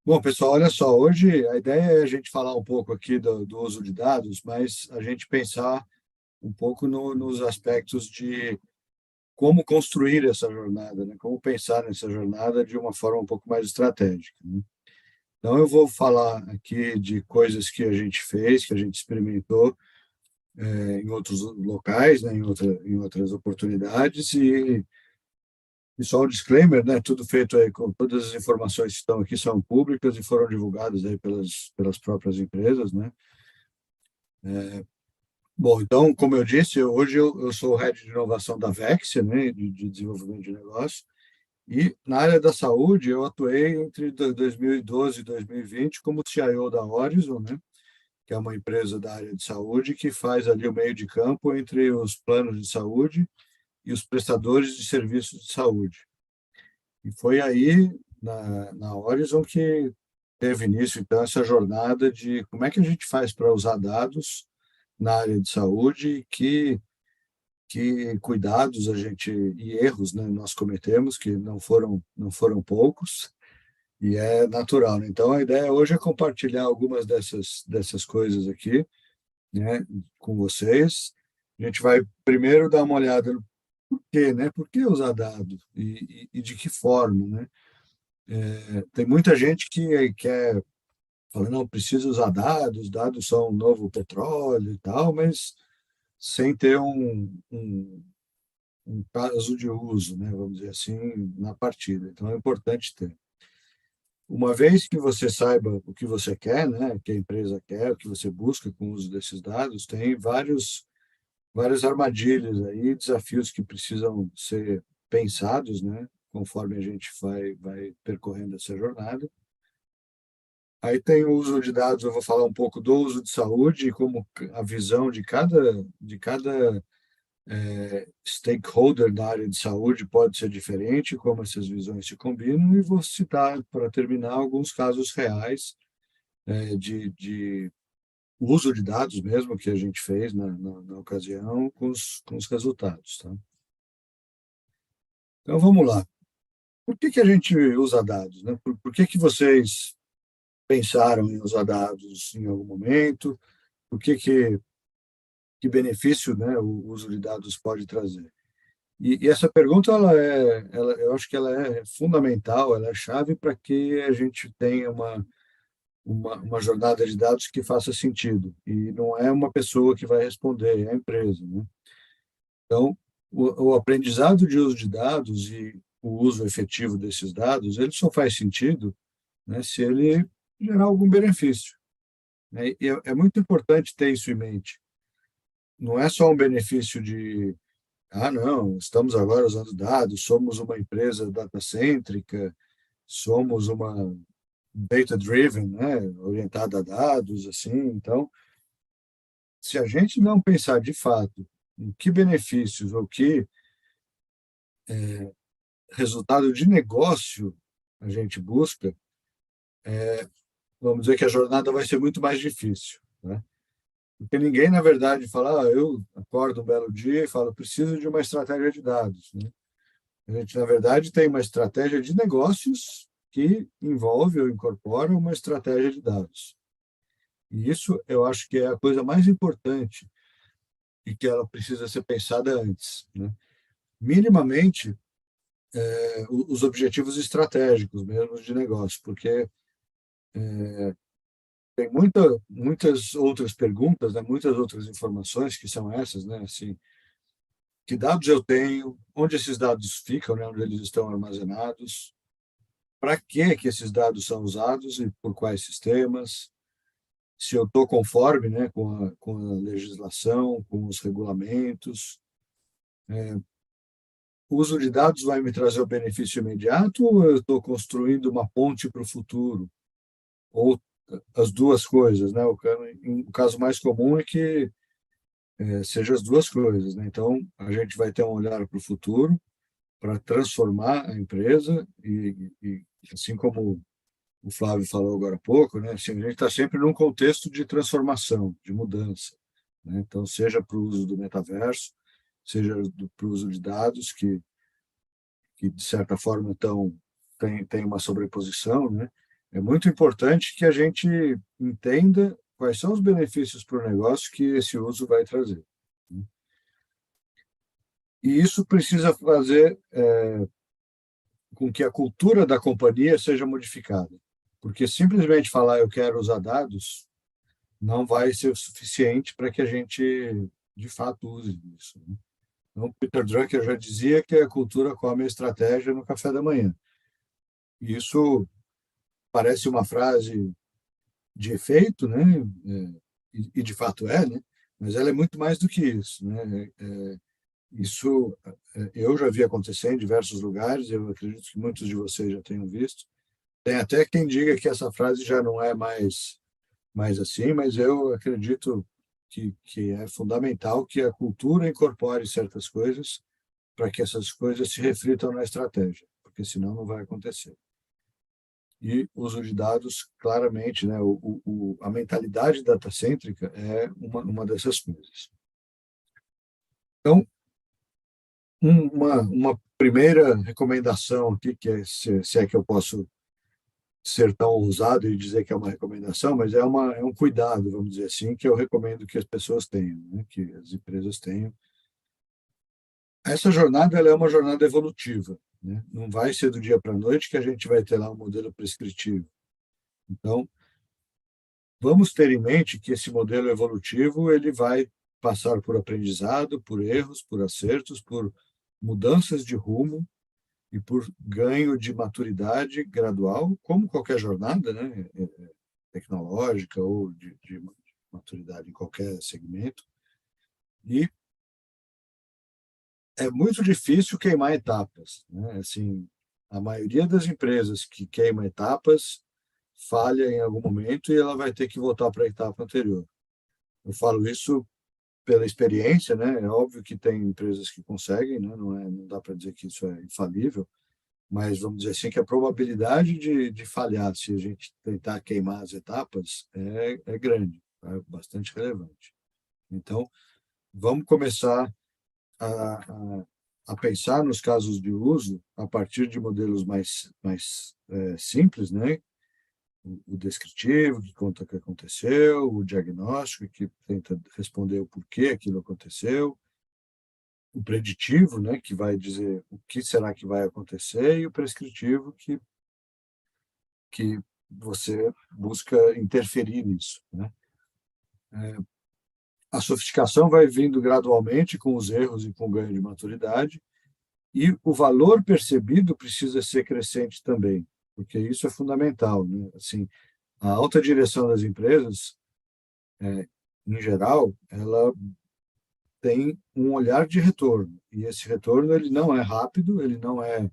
Bom, pessoal, olha só, hoje a ideia é a gente falar um pouco aqui do uso de dados, mas a gente pensar um pouco nos aspectos de como construir essa jornada, né? Como pensar nessa jornada de uma forma um pouco mais estratégica, né? Então, eu vou falar aqui de coisas que a gente fez, que a gente experimentou em outros locais, né? Em outras oportunidades, e só o disclaimer, né? Tudo feito aí com todas as informações que estão aqui são públicas e foram divulgadas aí pelas próprias empresas, né? Bom, então, como eu disse, hoje eu sou o head de inovação da Vexia, né? De desenvolvimento de negócio. E na área da saúde, eu atuei entre 2012 e 2020 como CIO da Horizon, né? Que é uma empresa da área de saúde que faz ali o meio de campo entre os planos de saúde e os prestadores de serviços de saúde. E foi aí, na Horizon, que teve início, então, essa jornada de como é que a gente faz para usar dados na área de saúde, que cuidados a gente e erros, né, nós cometemos, que não foram poucos, e é natural, né? Então, a ideia hoje é compartilhar algumas dessas coisas aqui, né, com vocês. A gente vai primeiro dar uma olhada no porquê, né? Por que usar dados e de que forma, né? Tem muita gente que quer falar, não, preciso usar dados, dados são o novo petróleo e tal, mas sem ter um caso de uso, né, vamos dizer assim, na partida. Então é importante ter. Uma vez que você saiba o que você quer, né, o que a empresa quer, o que você busca com o uso desses dados, tem várias armadilhas aí, desafios que precisam ser pensados, né, conforme a gente vai percorrendo essa jornada. Aí tem o uso de dados, eu vou falar um pouco do uso de saúde e como a visão de cada stakeholder da área de saúde pode ser diferente, como essas visões se combinam, e vou citar, para terminar, alguns casos reais de uso de dados mesmo que a gente fez na ocasião com os resultados. Tá? Então, vamos lá. Por que a gente usa dados? Né? Por que vocês pensaram em usar dados em algum momento? Por que benefício, né, o uso de dados pode trazer? E essa pergunta, eu acho que ela é fundamental, ela é chave para que a gente tenha uma jornada de dados que faça sentido. E não é uma pessoa que vai responder, é a empresa, né? Então, o aprendizado de uso de dados e o uso efetivo desses dados, ele só faz sentido, né, se ele gerar algum benefício, né? E é muito importante ter isso em mente. Não é só um benefício de não, estamos agora usando dados, somos uma empresa data-cêntrica, somos uma data-driven, né, orientada a dados, assim. Então, se a gente não pensar de fato em que benefícios ou que resultado de negócio a gente busca, vamos dizer que a jornada vai ser muito mais difícil, né? Porque ninguém, na verdade, fala, eu acordo um belo dia e falo, preciso de uma estratégia de dados, né? A gente, na verdade, tem uma estratégia de negócios que envolve ou incorpora uma estratégia de dados. E isso eu acho que é a coisa mais importante e que ela precisa ser pensada antes, né? Minimamente, os objetivos estratégicos mesmo de negócio, porque tem muitas outras perguntas, né? Muitas outras informações que são essas, né? Assim, que dados eu tenho, onde esses dados ficam, né? Onde eles estão armazenados, para que esses dados são usados e por quais sistemas, se eu estou conforme, né, com a legislação, com os regulamentos. O uso de dados vai me trazer o benefício imediato ou eu estou construindo uma ponte para o futuro? Ou as duas coisas, né? O caso mais comum é que seja as duas coisas, né? Então, a gente vai ter um olhar para o futuro para transformar a empresa e assim como o Flávio falou agora há pouco, né? Assim, a gente está sempre num contexto de transformação, de mudança, né? Então, seja para o uso do metaverso, seja para o uso de dados, que de certa forma tem uma sobreposição, né? É muito importante que a gente entenda quais são os benefícios para o negócio que esse uso vai trazer. E isso precisa fazer com que a cultura da companhia seja modificada. Porque simplesmente falar eu quero usar dados não vai ser o suficiente para que a gente, de fato, use isso. Então, Peter Drucker já dizia que a cultura come a estratégia no café da manhã. E isso parece uma frase de efeito, né? E de fato é, né? Mas ela é muito mais do que isso, né? Isso eu já vi acontecer em diversos lugares, eu acredito que muitos de vocês já tenham visto. Tem até quem diga que essa frase já não é mais assim, mas eu acredito que é fundamental que a cultura incorpore certas coisas para que essas coisas se reflitam na estratégia, porque senão não vai acontecer. E uso de dados, claramente, né, a mentalidade datacêntrica é uma dessas coisas. Então, uma primeira recomendação aqui, que é, se é que eu posso ser tão ousado e dizer que é uma recomendação, mas é um cuidado, vamos dizer assim, que eu recomendo que as pessoas tenham, né, que as empresas tenham. Essa jornada ela é uma jornada evolutiva, né? Não vai ser do dia para a noite que a gente vai ter lá um modelo prescritivo. Então, vamos ter em mente que esse modelo evolutivo ele vai passar por aprendizado, por erros, por acertos, por mudanças de rumo e por ganho de maturidade gradual, como qualquer jornada, né, tecnológica ou de maturidade em qualquer segmento. E é muito difícil queimar etapas, né? Assim, a maioria das empresas que queima etapas falha em algum momento e ela vai ter que voltar para a etapa anterior. Eu falo isso pela experiência, né? É óbvio que tem empresas que conseguem, né? Não dá para dizer que isso é infalível, mas vamos dizer assim que a probabilidade de falhar se a gente tentar queimar as etapas é grande, é bastante relevante. Então, vamos começar a pensar nos casos de uso a partir de modelos mais simples, né? O descritivo, que conta o que aconteceu, o diagnóstico, que tenta responder o porquê aquilo aconteceu, o preditivo, né, que vai dizer o que será que vai acontecer, e o prescritivo, que você busca interferir nisso, né? A sofisticação vai vindo gradualmente com os erros e com o ganho de maturidade, e o valor percebido precisa ser crescente também, porque isso é fundamental, né? Assim, a alta direção das empresas, em geral, ela tem um olhar de retorno, e esse retorno ele não é rápido, ele não é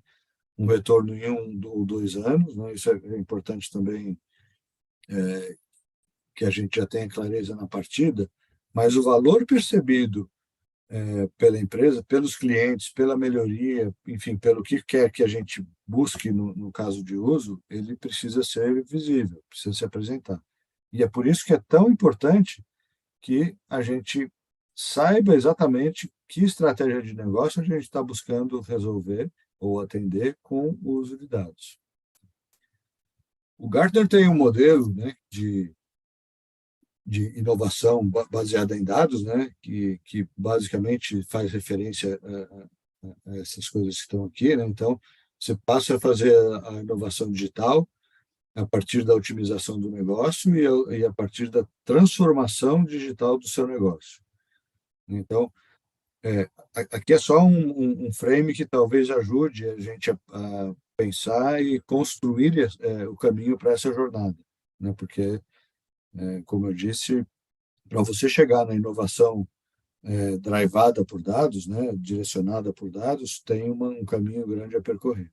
um retorno em 1 ou 2 anos, né? Isso é importante também que a gente já tenha clareza na partida, mas o valor percebido pela empresa, pelos clientes, pela melhoria, enfim, pelo que quer que a gente busque no caso de uso, ele precisa ser visível, precisa se apresentar. E é por isso que é tão importante que a gente saiba exatamente que estratégia de negócio a gente está buscando resolver ou atender com o uso de dados. O Gartner tem um modelo, né, de inovação baseada em dados, né, que basicamente faz referência a essas coisas que estão aqui, né? Então, você passa a fazer a inovação digital a partir da otimização do negócio e a partir da transformação digital do seu negócio. Então, aqui é só um frame que talvez ajude a gente a pensar e construir o caminho para essa jornada, né? Porque, como eu disse, para você chegar na inovação drivada por dados, né, direcionada por dados, tem um caminho grande a percorrer.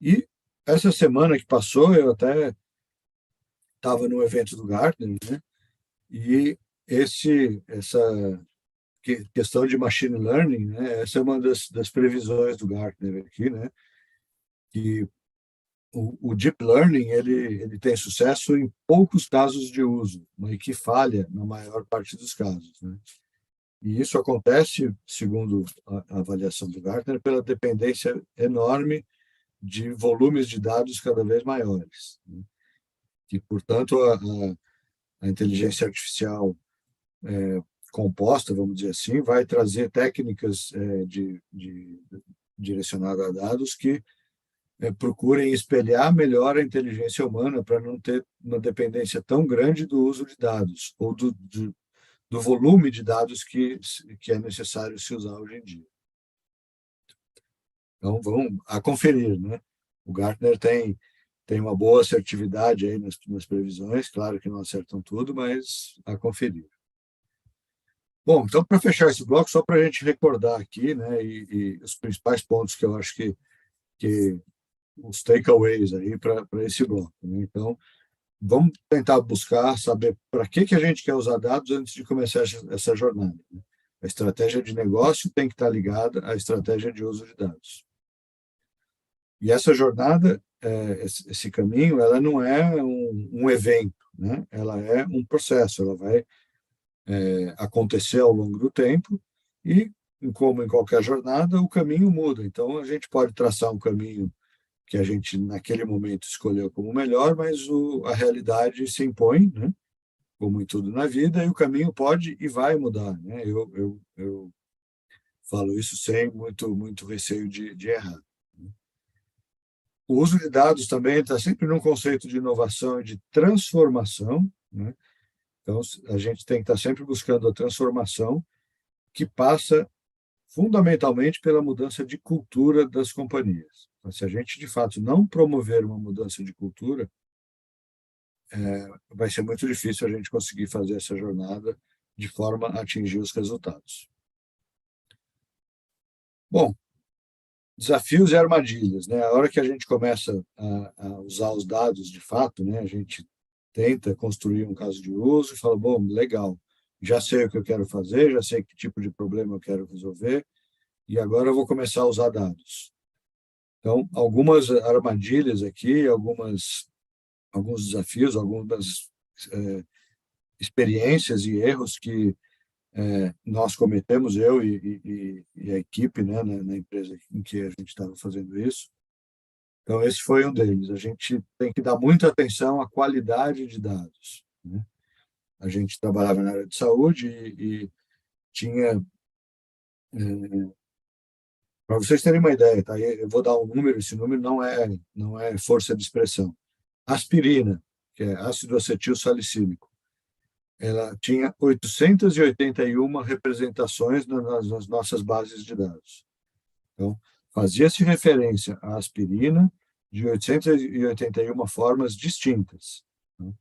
E essa semana que passou, eu até estava no evento do Gartner, né, e essa questão de machine learning, né, essa é uma das previsões do Gartner aqui, né, que o deep learning ele tem sucesso em poucos casos de uso, mas que falha na maior parte dos casos, né? E isso acontece, segundo a avaliação do Gartner, pela dependência enorme de volumes de dados cada vez maiores, né? E, portanto, a inteligência artificial composta, vamos dizer assim, vai trazer técnicas direcionadas a dados que procurem espelhar melhor a inteligência humana para não ter uma dependência tão grande do uso de dados ou do volume de dados que é necessário se usar hoje em dia. Então, vamos a conferir, né? O Gartner tem uma boa assertividade aí nas previsões, claro que não acertam tudo, mas a conferir. Bom, então, para fechar esse bloco, só para a gente recordar aqui, né, e os principais pontos que eu acho que os takeaways aí para esse bloco, né? Então, vamos tentar buscar saber para que a gente quer usar dados antes de começar essa jornada, né? A estratégia de negócio tem que estar ligada à estratégia de uso de dados. E essa jornada, esse caminho, ela não é um evento, né? Ela é um processo, ela vai acontecer ao longo do tempo e, como em qualquer jornada, o caminho muda. Então, a gente pode traçar um caminho que a gente, naquele momento, escolheu como melhor, mas a realidade se impõe, né? Como em tudo na vida, e o caminho pode e vai mudar, né? Eu falo isso sem muito receio de errar. O uso de dados também está sempre num conceito de inovação e de transformação, né? Então, a gente tem que estar sempre buscando a transformação que passa fundamentalmente pela mudança de cultura das companhias. Então, se a gente, de fato, não promover uma mudança de cultura, vai ser muito difícil a gente conseguir fazer essa jornada de forma a atingir os resultados. Bom, desafios e armadilhas, né? A hora que a gente começa a usar os dados de fato, né? A gente tenta construir um caso de uso e fala, bom, legal, já sei o que eu quero fazer, já sei que tipo de problema eu quero resolver, e agora eu vou começar a usar dados. Então, algumas armadilhas aqui, alguns desafios, algumas experiências e erros que nós cometemos, eu e a equipe, né, na empresa em que a gente estava fazendo isso. Então, esse foi um deles. A gente tem que dar muita atenção à qualidade de dados, né? A gente trabalhava na área de saúde e tinha, para vocês terem uma ideia, tá? Eu vou dar um número, esse número não é força de expressão. Aspirina, que é ácido acetil salicílico, ela tinha 881 representações nas nossas bases de dados. Então, fazia-se referência à aspirina de 881 formas distintas, né?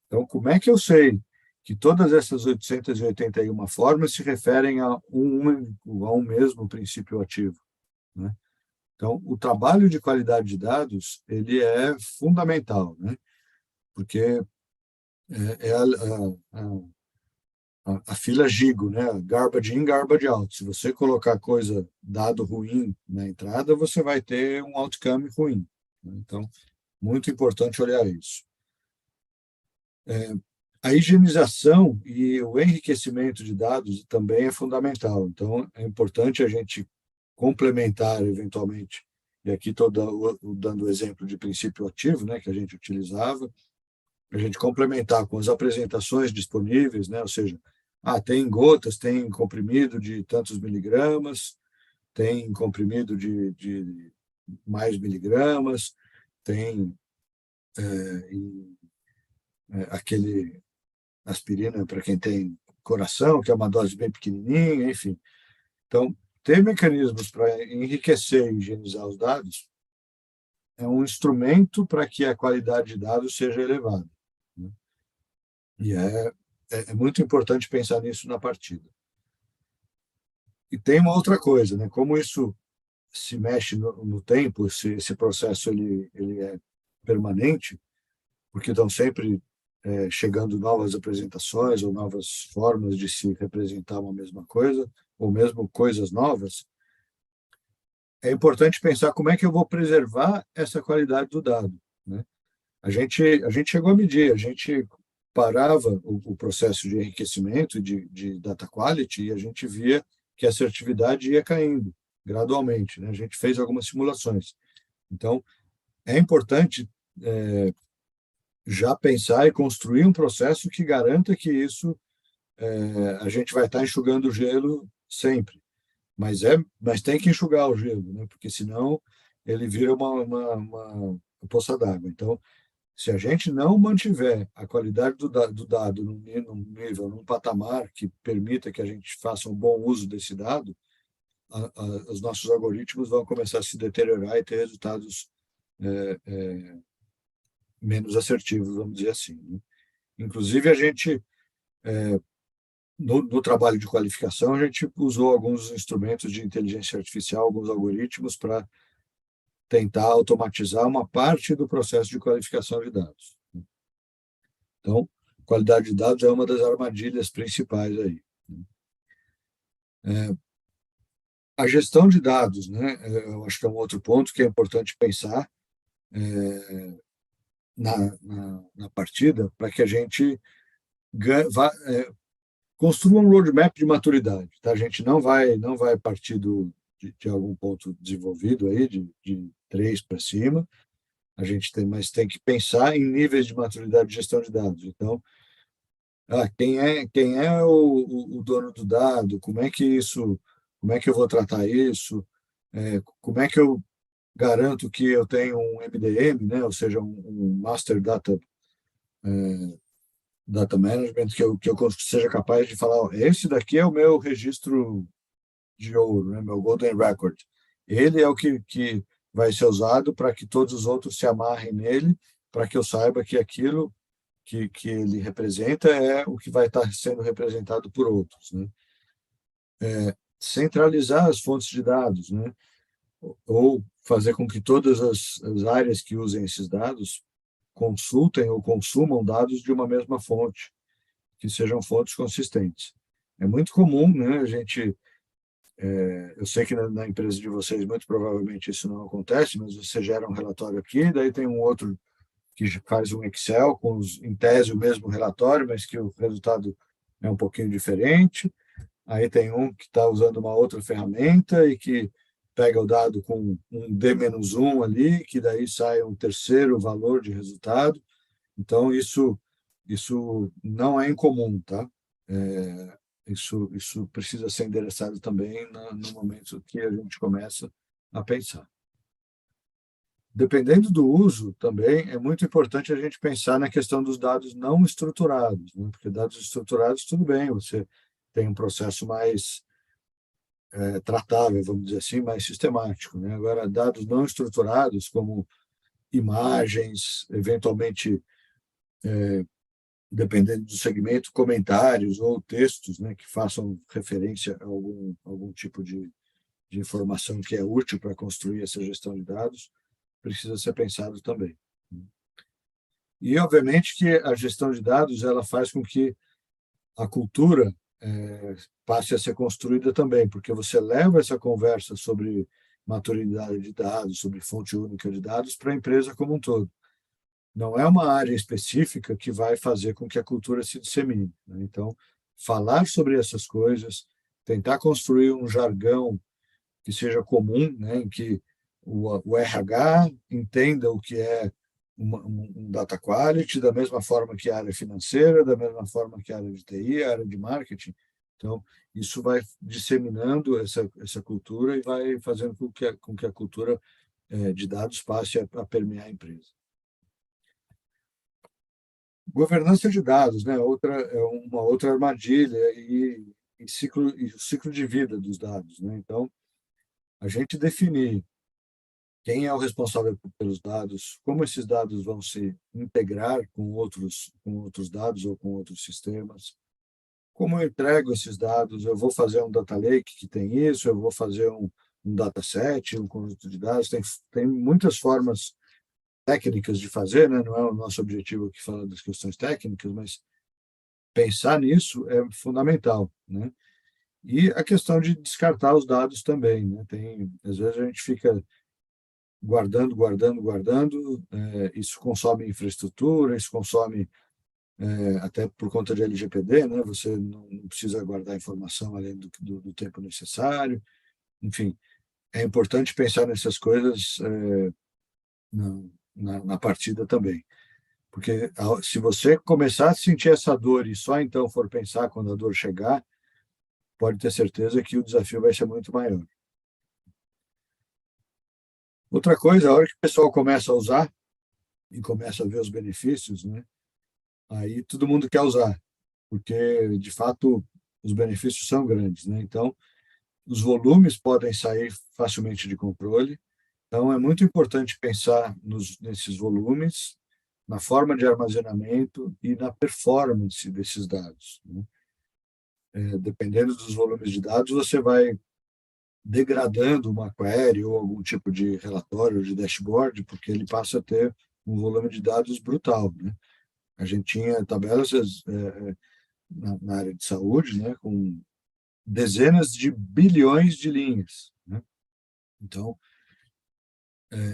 Então, como é que eu sei que todas essas 881 formas se referem a um mesmo princípio ativo, né? Então, o trabalho de qualidade de dados, ele é fundamental, né? Porque é a fila Gigo, né? Garbage in, garbage out. Se você colocar dado ruim na entrada, você vai ter um outcome ruim, né? Então, muito importante olhar isso. A higienização e o enriquecimento de dados também é fundamental. Então, é importante a gente complementar, eventualmente, e aqui estou dando o exemplo de princípio ativo, né, que a gente utilizava, a gente complementar com as apresentações disponíveis, né, ou seja, tem gotas, tem comprimido de tantos miligramas, tem comprimido de mais miligramas, tem aquele aspirina para quem tem coração, que é uma dose bem pequenininha, enfim. Então, ter mecanismos para enriquecer e higienizar os dados é um instrumento para que a qualidade de dados seja elevada, né? E é muito importante pensar nisso na partida. E tem uma outra coisa, né? Como isso se mexe no tempo, esse processo ele é permanente, porque estão sempre chegando novas apresentações ou novas formas de se representar uma mesma coisa, ou mesmo coisas novas. É importante pensar como é que eu vou preservar essa qualidade do dado, né? A gente chegou a medir, a gente parava o processo de enriquecimento de data quality e a gente via que a assertividade ia caindo gradualmente, né? A gente fez algumas simulações. Então, é importante já pensar e construir um processo que garanta que isso a gente vai estar enxugando o gelo sempre. Mas tem que enxugar o gelo, né? Porque senão ele vira uma poça d'água. Então, se a gente não mantiver a qualidade do dado num nível, num patamar que permita que a gente faça um bom uso desse dado, os nossos algoritmos vão começar a se deteriorar e ter resultados é, é, menos assertivos, vamos dizer assim, né? Inclusive, a gente, no trabalho de qualificação, a gente usou alguns instrumentos de inteligência artificial, alguns algoritmos, para tentar automatizar uma parte do processo de qualificação de dados. Então, qualidade de dados é uma das armadilhas principais aí. A gestão de dados, né? Eu acho que é um outro ponto que é importante pensar na partida para que a gente construa um roadmap de maturidade. Tá? A gente não vai partir de algum ponto desenvolvido aí, de 3 para cima. Mas tem que pensar em níveis de maturidade de gestão de dados. Então, quem é o dono do dado? Como é que eu vou tratar isso? Como é que eu garanto que eu tenho um MDM, né? Ou seja, um Master Data Management, que eu seja capaz de falar, ó, esse daqui é o meu registro de ouro, né? Meu Golden Record. Ele é o que vai ser usado para que todos os outros se amarrem nele, para que eu saiba que aquilo que ele representa é o que vai estar sendo representado por outros, né? Centralizar as fontes de dados, né? Ou fazer com que todas as áreas que usem esses dados consultem ou consumam dados de uma mesma fonte, que sejam fontes consistentes. É muito comum, né? Eu sei que na empresa de vocês muito provavelmente isso não acontece, mas você gera um relatório aqui, daí tem um outro que faz um Excel com em tese o mesmo relatório, mas que o resultado é um pouquinho diferente. Aí tem um que está usando uma outra ferramenta e que pega o dado com um D-1 ali, que daí sai um terceiro valor de resultado. Então, isso não é incomum, tá? Isso precisa ser endereçado também no momento que a gente começa a pensar. Dependendo do uso, também é muito importante a gente pensar na questão dos dados não estruturados, né? Porque dados estruturados, tudo bem, você tem um processo mais tratável, vamos dizer assim, mais sistemático, né? Agora, dados não estruturados, como imagens, eventualmente, dependendo do segmento, comentários ou textos, né, que façam referência a algum tipo de informação que é útil para construir essa gestão de dados, precisa ser pensado também. E, obviamente, que a gestão de dados ela faz com que a cultura passe a ser construída também, porque você leva essa conversa sobre maturidade de dados, sobre fonte única de dados para a empresa como um todo. Não é uma área específica que vai fazer com que a cultura se dissemine, né? Então, falar sobre essas coisas, tentar construir um jargão que seja comum, né, em que o RH entenda o que é um data quality, da mesma forma que a área financeira, da mesma forma que a área de TI, a área de marketing. Então, isso vai disseminando essa cultura e vai fazendo com que a cultura de dados passe a permear a empresa. Governança de dados, né? É uma outra armadilha e o ciclo de vida dos dados, né? Então, a gente definir quem é o responsável pelos dados, como esses dados vão se integrar com outros dados ou com outros sistemas, como eu entrego esses dados, eu vou fazer um data lake que tem isso, eu vou fazer um dataset, um conjunto de dados, tem muitas formas técnicas de fazer, né? Não é o nosso objetivo aqui falar das questões técnicas, mas pensar nisso é fundamental, né? E a questão de descartar os dados também, né? Às vezes a gente fica guardando, guardando, guardando, isso consome infraestrutura, isso consome, até por conta de LGPD, né? Você não precisa guardar informação além do tempo necessário. Enfim, é importante pensar nessas coisas na partida também. Porque se você começar a sentir essa dor e só então for pensar quando a dor chegar, pode ter certeza que o desafio vai ser muito maior. Outra coisa, a hora que o pessoal começa a usar e começa a ver os benefícios, né, aí todo mundo quer usar, porque, de fato, os benefícios são grandes, né? Então, os volumes podem sair facilmente de controle. Então, é muito importante pensar nesses volumes, na forma de armazenamento e na performance desses dados, né? Dependendo dos volumes de dados, você vai degradando uma query ou algum tipo de relatório, de dashboard, porque ele passa a ter um volume de dados brutal, né? A gente tinha tabelas na área de saúde, né, com dezenas de bilhões de linhas, né? Então,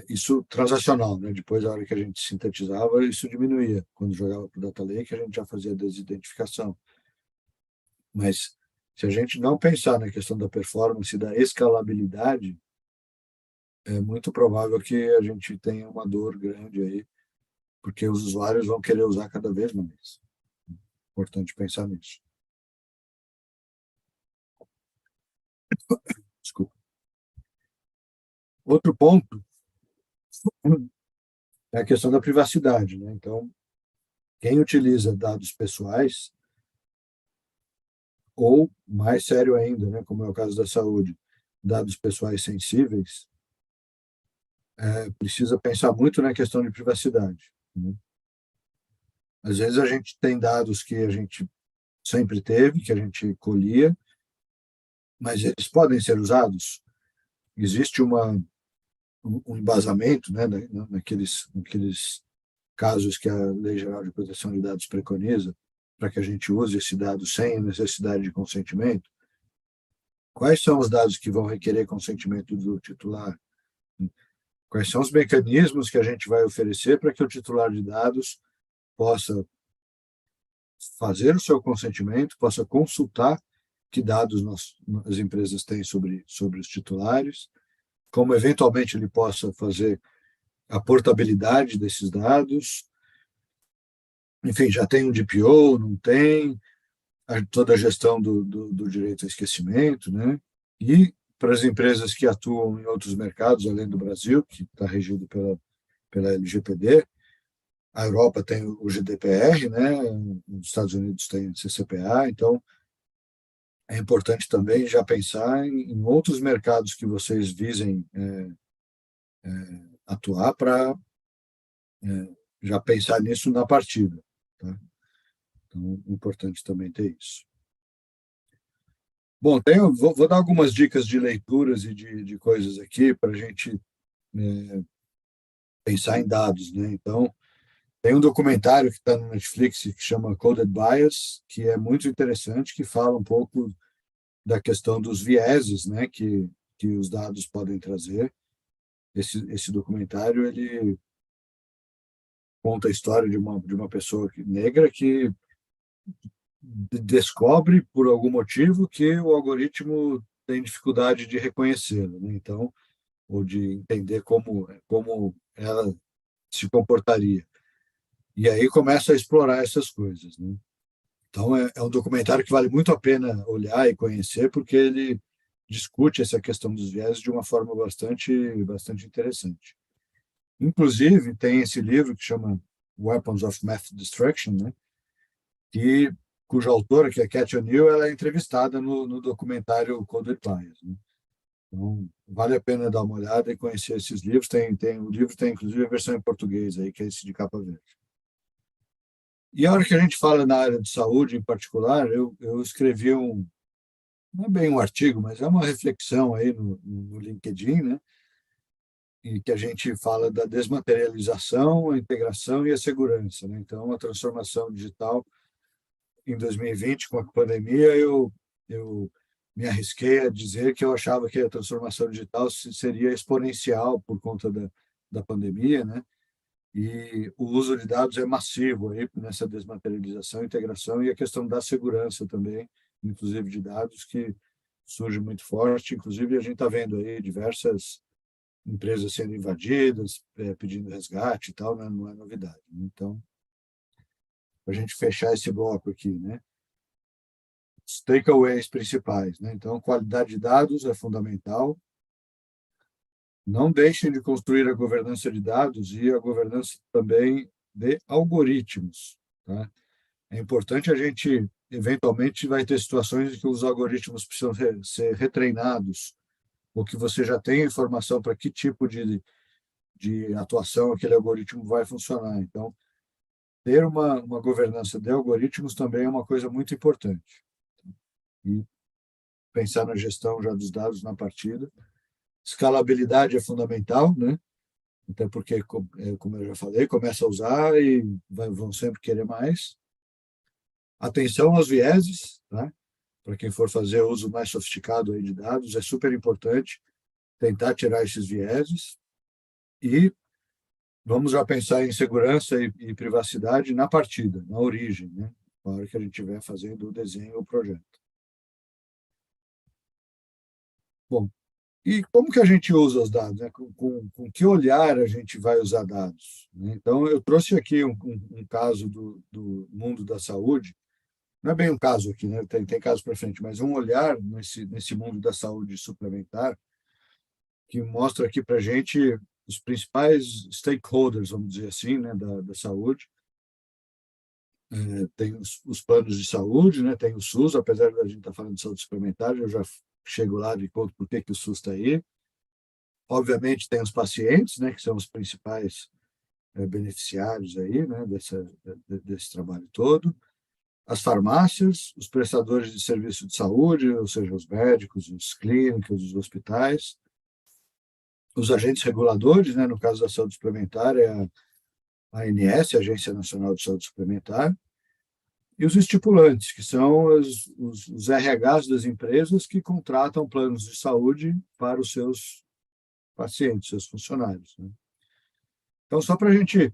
isso transacional, né? Depois, a hora que a gente sintetizava, isso diminuía. Quando jogava para o Data Lake, a gente já fazia desidentificação. Mas, se a gente não pensar na questão da performance e da escalabilidade, é muito provável que a gente tenha uma dor grande aí, porque os usuários vão querer usar cada vez mais. Importante pensar nisso. Desculpa. Outro ponto é a questão da privacidade, né? Então, quem utiliza dados pessoais, ou mais sério ainda, né, como é o caso da saúde, dados pessoais sensíveis, precisa pensar muito na questão de privacidade, né? Às vezes a gente tem dados que a gente sempre teve, que a gente colhia, mas eles podem ser usados. Existe um embasamento, né, naqueles casos que a Lei Geral de Proteção de Dados preconiza, para que a gente use esse dado sem necessidade de consentimento. Quais são os dados que vão requerer consentimento do titular? Quais são os mecanismos que a gente vai oferecer para que o titular de dados possa fazer o seu consentimento, possa consultar que dados as empresas têm sobre os titulares, como eventualmente ele possa fazer a portabilidade desses dados. Enfim, já tem um DPO, não tem, toda a gestão do direito ao esquecimento, né? E para as empresas que atuam em outros mercados, além do Brasil, que está regido pela LGPD, a Europa tem o GDPR, né? Os Estados Unidos tem o CCPA, então é importante também já pensar em outros mercados que vocês visem atuar para já pensar nisso na partida, tá? Então, é importante também ter isso. Bom, vou dar algumas dicas de leituras e de coisas aqui para a gente pensar em dados, né? Então, tem um documentário que está no Netflix que chama Coded Bias, que é muito interessante, que fala um pouco da questão dos vieses, né, que os dados podem trazer. Esse documentário ele conta a história de uma pessoa negra que descobre por algum motivo que o algoritmo tem dificuldade de reconhecê-lo, né? Então, ou de entender como ela se comportaria. E aí começa a explorar essas coisas, né? Então, é um documentário que vale muito a pena olhar e conhecer, porque ele discute essa questão dos viés de uma forma bastante interessante. Inclusive, tem esse livro que chama Weapons of Math Destruction, né? Cuja autora, que é Cathy O'Neil, ela é entrevistada no documentário Coded Bias, né? Então, vale a pena dar uma olhada e conhecer esses livros. O livro tem, inclusive, a versão em português, aí, que é esse de capa verde. E a hora que a gente fala na área de saúde, em particular, eu escrevi não é bem um artigo, mas é uma reflexão aí no LinkedIn, né? E que a gente fala da desmaterialização, a integração e a segurança, né? Então, a transformação digital em 2020, com a pandemia, eu me arrisquei a dizer que eu achava que a transformação digital seria exponencial por conta da pandemia, né? E o uso de dados é massivo aí nessa desmaterialização, integração e a questão da segurança também, inclusive de dados, que surge muito forte. Inclusive, a gente está vendo aí diversas empresas sendo invadidas, pedindo resgate e tal, né? Não é novidade. Então, para a gente fechar esse bloco aqui, né? Os takeaways principais, né? Então, qualidade de dados é fundamental. Não deixem de construir a governança de dados e a governança também de algoritmos, tá? É importante a gente, eventualmente, vai ter situações em que os algoritmos precisam ser retreinados, ou que você já tem informação para que tipo de atuação aquele algoritmo vai funcionar. Então, ter uma governança de algoritmos também é uma coisa muito importante. E pensar na gestão já dos dados na partida. Escalabilidade é fundamental, né? Até porque, como eu já falei, começa a usar e vão sempre querer mais. Atenção aos vieses, tá? Para quem for fazer uso mais sofisticado aí de dados, é super importante tentar tirar esses vieses. E vamos já pensar em segurança e privacidade na partida, na origem, né? Na hora que a gente estiver fazendo o desenho ou o projeto. Bom, e como que a gente usa os dados? Né? Com que olhar a gente vai usar dados? Né? Então, eu trouxe aqui um caso do mundo da saúde. Não é bem um caso aqui, né? Tem caso para frente, mas um olhar nesse mundo da saúde suplementar que mostra aqui para a gente os principais stakeholders, vamos dizer assim, né, da saúde. Tem os planos de saúde, né, tem o SUS, apesar da gente estar falando de saúde suplementar, eu já chego lá e conto por que o SUS está aí. Obviamente, tem os pacientes, né, que são os principais beneficiários aí, né, desse trabalho todo. As farmácias, os prestadores de serviço de saúde, ou seja, os médicos, os clínicos, os hospitais. Os agentes reguladores, né, no caso da saúde suplementar, é a ANS, a Agência Nacional de Saúde Suplementar, e os estipulantes, que são os RHs das empresas que contratam planos de saúde para os seus pacientes, seus funcionários. Né? Então, só para a gente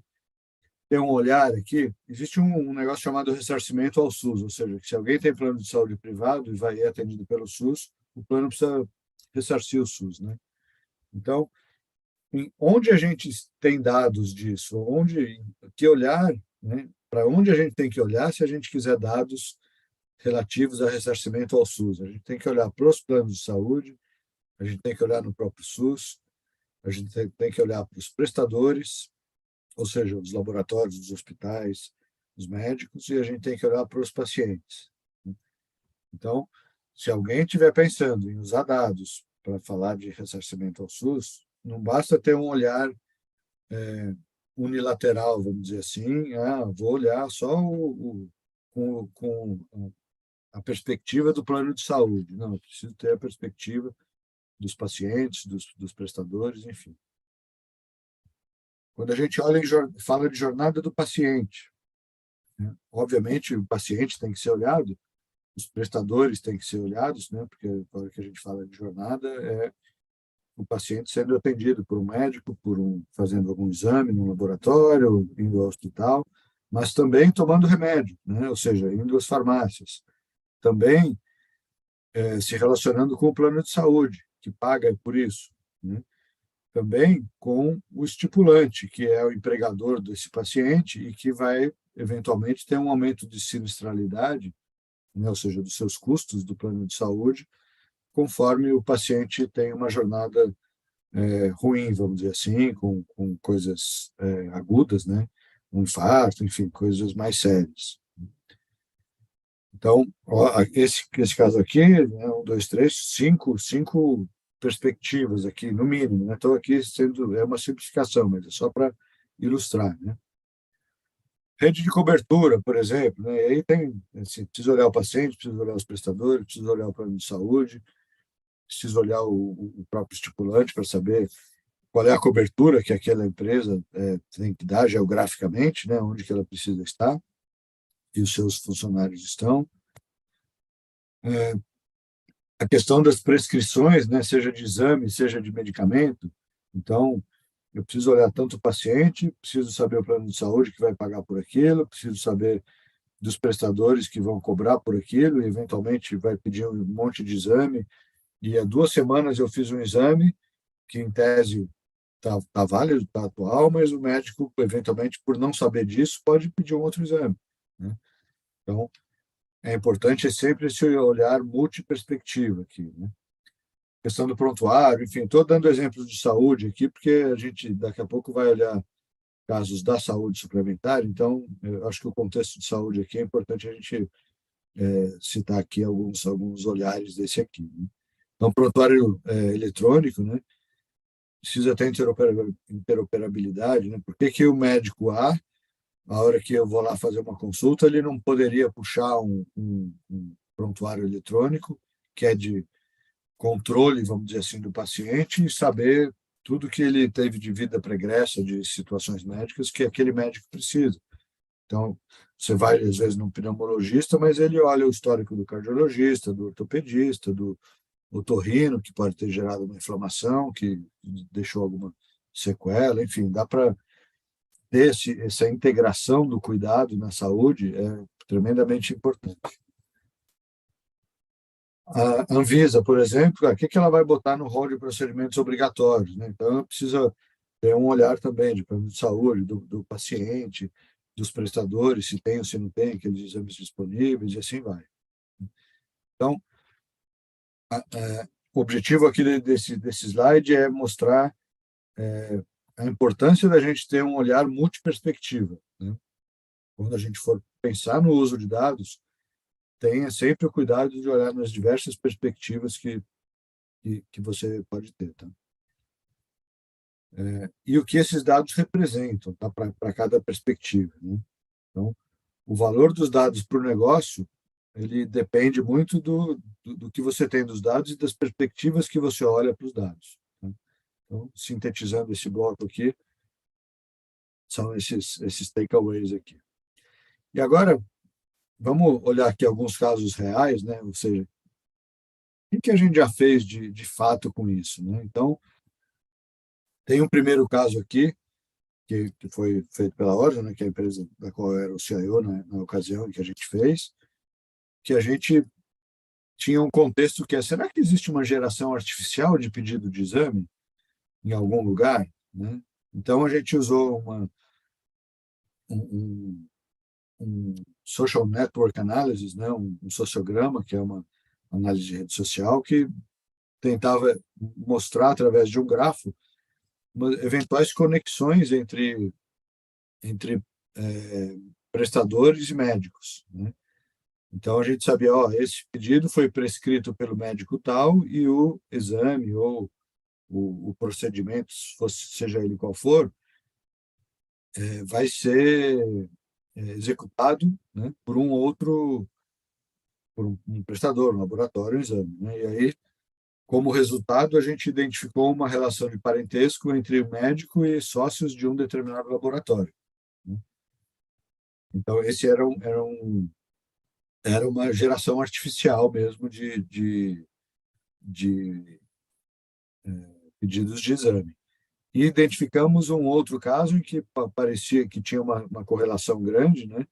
ter um olhar aqui, existe um negócio chamado ressarcimento ao SUS, ou seja, que se alguém tem plano de saúde privado e vai atendido pelo SUS, o plano precisa ressarcir o SUS. Né? Então, onde a gente tem dados disso, que olhar, né? Para onde a gente tem que olhar se a gente quiser dados relativos a ressarcimento ao SUS? A gente tem que olhar para os planos de saúde, a gente tem que olhar no próprio SUS, a gente tem que olhar para os prestadores, ou seja, os laboratórios, os hospitais, os médicos, e a gente tem que olhar para os pacientes. Então, se alguém estiver pensando em usar dados para falar de ressarcimento ao SUS, não basta ter um olhar unilateral, vamos dizer assim, vou olhar só com a perspectiva do plano de saúde. Não, eu preciso ter a perspectiva dos pacientes, dos prestadores, enfim. Quando a gente fala de jornada do paciente, né? Obviamente o paciente tem que ser olhado, os prestadores têm que ser olhados, né? Porque na hora que a gente fala de jornada é o paciente sendo atendido por um médico, fazendo algum exame no laboratório, indo ao hospital, mas também tomando remédio, né? Ou seja, indo às farmácias, também se relacionando com o plano de saúde, que paga por isso, né? Também com o estipulante, que é o empregador desse paciente e que vai, eventualmente, ter um aumento de sinistralidade, né? Ou seja, dos seus custos do plano de saúde, conforme o paciente tem uma jornada ruim, vamos dizer assim, com coisas agudas, né? Um infarto, enfim, coisas mais sérias. Então, ó, esse caso aqui, né, um, dois, três, cinco perspectivas aqui, no mínimo. Né? Estou aqui é uma simplificação, mas é só para ilustrar. Né? Rede de cobertura, por exemplo, né? E aí tem, assim, precisa olhar o paciente, precisa olhar os prestadores, precisa olhar o plano de saúde, precisa olhar o próprio estipulante para saber qual é a cobertura que aquela empresa tem que dar geograficamente, né? Onde que ela precisa estar e os seus funcionários estão. A questão das prescrições, né, seja de exame, seja de medicamento. Então, eu preciso olhar tanto o paciente, preciso saber o plano de saúde que vai pagar por aquilo, preciso saber dos prestadores que vão cobrar por aquilo, e eventualmente vai pedir um monte de exame. E há 2 semanas eu fiz um exame que, em tese, tá válido, tá atual, mas o médico, eventualmente, por não saber disso, pode pedir um outro exame, né? Então, é importante sempre esse olhar multiperspectiva aqui, né? Questão do prontuário, enfim, estou dando exemplos de saúde aqui, porque a gente daqui a pouco vai olhar casos da saúde suplementar, então, eu acho que o contexto de saúde aqui é importante a gente citar aqui alguns olhares desse aqui, né? Então, prontuário eletrônico, né? Precisa ter interoperabilidade, né? Por que que o médico A, a hora que eu vou lá fazer uma consulta, ele não poderia puxar um prontuário eletrônico, que é de controle, vamos dizer assim, do paciente e saber tudo que ele teve de vida pregressa, de situações médicas que aquele médico precisa. Então, você vai, às vezes, num pneumologista, mas ele olha o histórico do cardiologista, do ortopedista, do otorrino, que pode ter gerado uma inflamação, que deixou alguma sequela, enfim, dá para ter essa integração do cuidado na saúde é tremendamente importante. A Anvisa, por exemplo, o que que ela vai botar no rol de procedimentos obrigatórios, né? Então, precisa ter um olhar também de plano de saúde, do paciente, dos prestadores, se tem ou se não tem aqueles exames disponíveis, e assim vai. Então, o objetivo aqui desse slide é mostrar a importância da gente ter um olhar multiperspectiva, né? Quando a gente for pensar no uso de dados, tenha sempre o cuidado de olhar nas diversas perspectivas que você pode ter, tá? E o que esses dados representam, tá? Para cada perspectiva, né? Então, o valor dos dados para o negócio, ele depende muito do que você tem dos dados e das perspectivas que você olha para os dados, tá? Então, sintetizando esse bloco aqui, são esses takeaways aqui. E agora, vamos olhar aqui alguns casos reais, né? Ou seja, o que a gente já fez de fato com isso, né? Então, tem um primeiro caso aqui, que foi feito pela Origin, né, que é a empresa da qual eu era o CIO na ocasião em que a gente fez, que a gente tinha um contexto que é, será que existe uma geração artificial de pedido de exame em algum lugar, né? Então, a gente usou um, um social network analysis, né, um sociograma, que é uma análise de rede social, que tentava mostrar, através de um grafo, eventuais conexões entre prestadores e médicos, né? Então, a gente sabia, ó, esse pedido foi prescrito pelo médico tal e o exame ou o procedimento, seja ele qual for, vai ser executado, né, por um outro, por um prestador, um laboratório, um exame, né? E aí, como resultado, a gente identificou uma relação de parentesco entre o médico e sócios de um determinado laboratório, né? Então, esse era uma geração artificial mesmo de pedidos de exame. E identificamos um outro caso em que parecia que tinha uma correlação grande, né,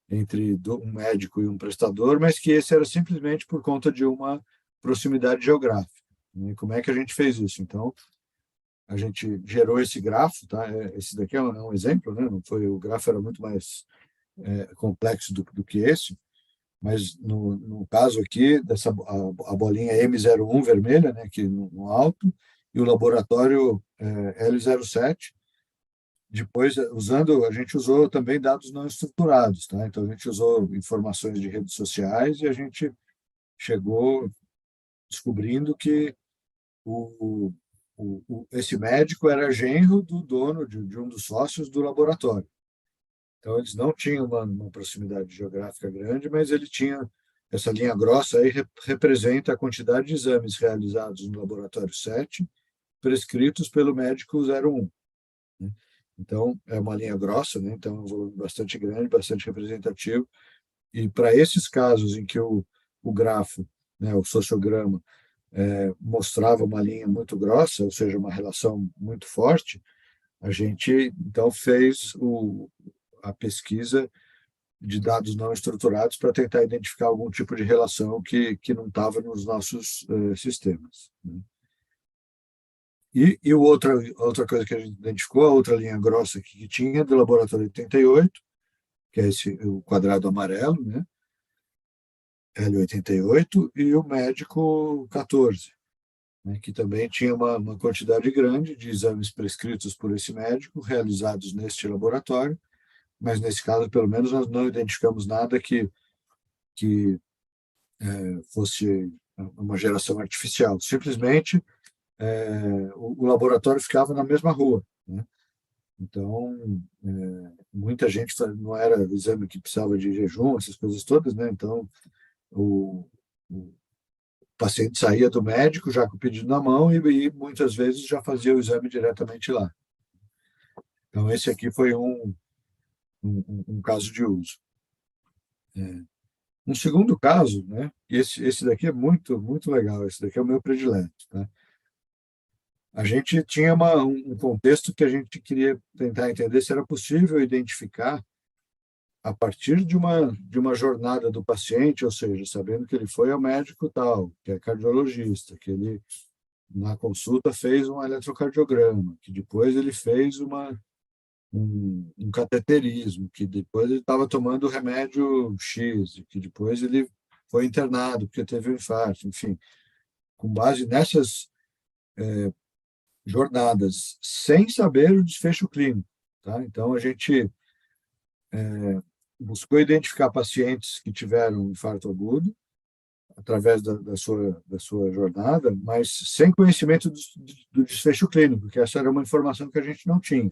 entre um médico e um prestador, mas que esse era simplesmente por conta de uma proximidade geográfica, né? Como é que a gente fez isso? Então, a gente gerou esse grafo, tá? Esse daqui é um exemplo, né? Não foi, o grafo era muito mais complexo do que esse, mas no caso aqui, a bolinha M01 vermelha, né, aqui no alto, e o laboratório L07. Depois, a gente usou também dados não estruturados, tá? Então, a gente usou informações de redes sociais e a gente chegou descobrindo que esse médico era genro do dono, de um dos sócios do laboratório. Então, eles não tinham uma proximidade geográfica grande, mas ele tinha essa linha grossa aí, representa a quantidade de exames realizados no laboratório 7, prescritos pelo médico 01, né? Então, é uma linha grossa, né? Então, é um volume bastante grande, bastante representativo. E para esses casos em que o grafo, né, o sociograma, mostrava uma linha muito grossa, ou seja, uma relação muito forte, a gente, então, fez a pesquisa de dados não estruturados para tentar identificar algum tipo de relação que não estava nos nossos sistemas, né? outra coisa que a gente identificou, a outra linha grossa que tinha do laboratório 88, que é o quadrado amarelo, né? L88, e o médico 14, né? Que também tinha uma quantidade grande de exames prescritos por esse médico, realizados neste laboratório, mas nesse caso, pelo menos, nós não identificamos nada que fosse uma geração artificial. Simplesmente, o laboratório ficava na mesma rua, né? Então, muita gente não era exame que precisava de jejum, essas coisas todas, né? Então, o paciente saía do médico já com o pedido na mão e muitas vezes já fazia o exame diretamente lá. Então, esse aqui foi um caso de uso. Um segundo caso, né? Esse daqui é muito legal, esse daqui é o meu predileto, tá? A gente tinha um contexto que a gente queria tentar entender se era possível identificar a partir de uma jornada do paciente, ou seja, sabendo que ele foi ao médico tal, que é cardiologista, que ele na consulta fez um eletrocardiograma, que depois ele fez um cateterismo, que depois ele estava tomando o remédio X, que depois ele foi internado porque teve um infarto, enfim, com base nessas jornadas, sem saber o desfecho clínico, tá? Então a gente buscou identificar pacientes que tiveram infarto agudo através da sua jornada, mas sem conhecimento do desfecho clínico, porque essa era uma informação que a gente não tinha,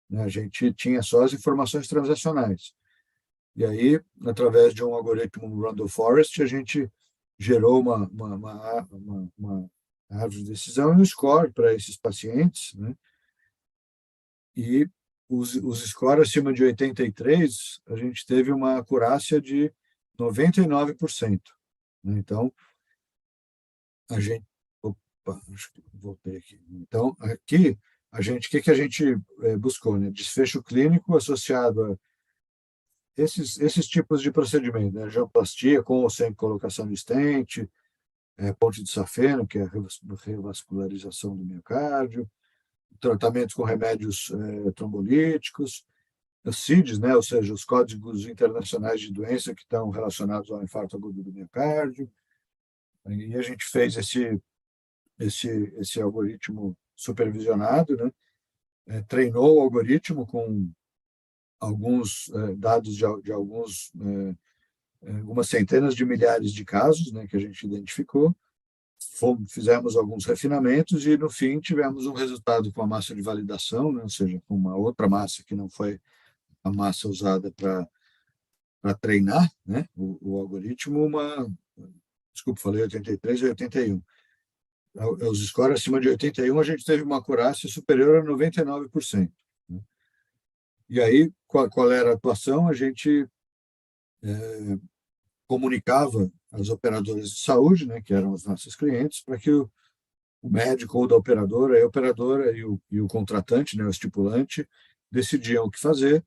né? A gente tinha só as informações transacionais. E aí, através de um algoritmo Randall Forest, a gente gerou uma árvore de decisão e um score para esses pacientes, né? E os scores acima de 83, a gente teve uma acurácia de 99%, né? Então, a gente... Opa, acho que voltei aqui. Então, aqui, o que a gente buscou, né? Desfecho clínico associado a esses tipos de procedimento, né? Angioplastia com ou sem colocação de stent, ponte de safena, que é a revascularização do miocárdio, tratamento com remédios trombolíticos, os CIDs, né? Ou seja, os códigos internacionais de doença que estão relacionados ao infarto agudo do miocárdio. E a gente fez esse algoritmo supervisionado, né? Treinou o algoritmo com alguns dados de algumas centenas de milhares de casos, né, que a gente identificou. Fizemos alguns refinamentos e, no fim, tivemos um resultado com a massa de validação, né, ou seja, com uma outra massa que não foi a massa usada para treinar, né, o algoritmo, desculpa, falei 83 e 81. Os scores acima de 81, a gente teve uma acurácia superior a 99%. Né? E aí, qual era a atuação? A gente comunicava às operadoras de saúde, né, que eram os nossos clientes, para que o médico ou da operadora, a operadora e o contratante, né, o estipulante, decidiam o que fazer.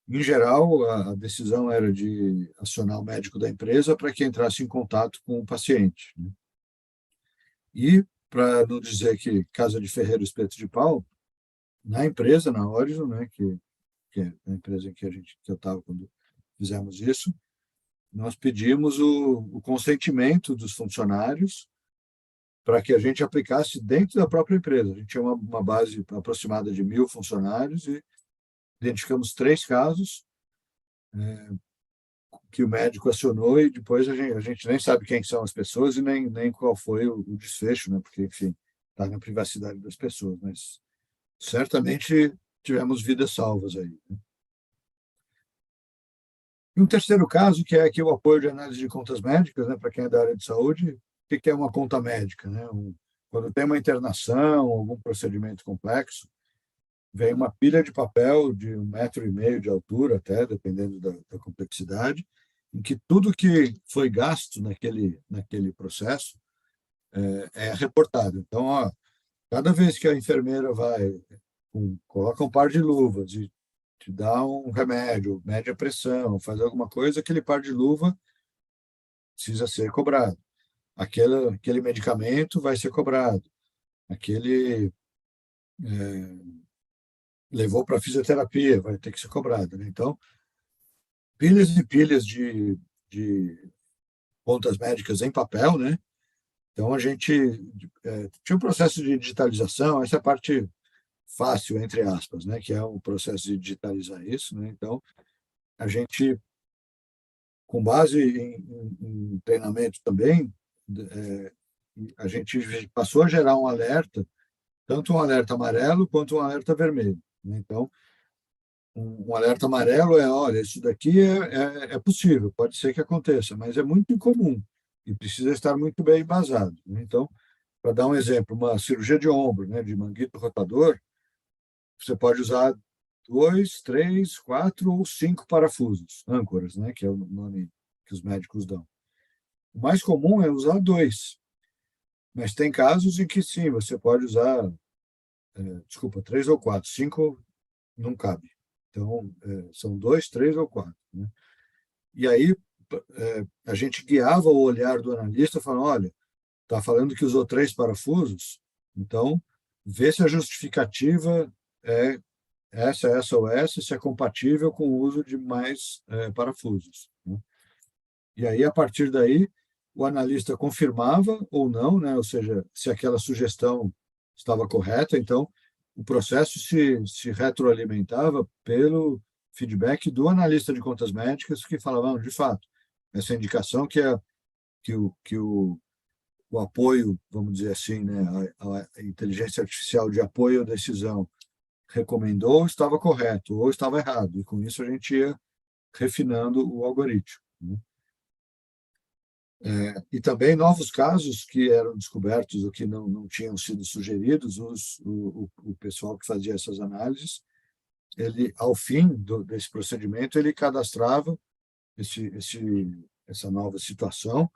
Em geral, a decisão era de acionar o médico da empresa para que entrasse em contato com o paciente, né? E, para não dizer que casa de ferreiro espeto de pau, na empresa, na Horizon, né, que é a empresa em que eu estava quando fizemos isso, nós pedimos o consentimento dos funcionários para que a gente aplicasse dentro da própria empresa. A gente tinha uma base aproximada de 1.000 funcionários e identificamos 3 casos que o médico acionou e depois a gente nem sabe quem são as pessoas e nem qual foi o desfecho, né? Porque, enfim, está na privacidade das pessoas, mas certamente tivemos vidas salvas aí, né? E um terceiro caso, que é aqui o apoio de análise de contas médicas, né, para quem é da área de saúde. O que é uma conta médica, né? Quando tem uma internação, algum procedimento complexo, vem uma pilha de papel de 1,5 m de altura, até, dependendo da complexidade, em que tudo que foi gasto naquele processo é reportado. Então, ó, cada vez que a enfermeira coloca um par de luvas e te dá um remédio, mede a pressão, faz alguma coisa, aquele par de luva precisa ser cobrado. Aquele medicamento vai ser cobrado. Aquele levou para fisioterapia, vai ter que ser cobrado, né? Então, pilhas e pilhas de contas médicas em papel, né? Então, a gente tinha um processo de digitalização, essa é a parte fácil, entre aspas, né? Que é o processo de digitalizar isso, né? Então, a gente, com base em treinamento também, é, a gente passou a gerar um alerta, tanto um alerta amarelo quanto um alerta vermelho, né? Então, um alerta amarelo olha, isso daqui é possível, pode ser que aconteça, mas é muito incomum e precisa estar muito bem embasado, né? Então, para dar um exemplo, uma cirurgia de ombro, né, de manguito rotador, você pode usar 2, 3, 4 ou 5 parafusos, âncoras, né, que é o nome que os médicos dão. O mais comum é usar 2, mas tem casos em que sim, você pode usar, desculpa, 3 ou 4, 5 não cabe. Então, são 2, 3 ou 4, né? E aí a gente guiava o olhar do analista falando, olha, está falando que usou 3 parafusos, então vê se a justificativa é essa ou essa, se é compatível com o uso de mais parafusos, né? E aí, a partir daí, o analista confirmava ou não, né? Ou seja, se aquela sugestão estava correta, então o processo se retroalimentava pelo feedback do analista de contas médicas que falava, não, de fato, essa indicação que o apoio, vamos dizer assim, né, a inteligência artificial de apoio à decisão recomendou estava correto ou estava errado, e com isso a gente ia refinando o algoritmo, né? E também novos casos que eram descobertos ou que não tinham sido sugeridos, o pessoal que fazia essas análises, ele, ao fim desse procedimento, ele cadastrava essa nova situação,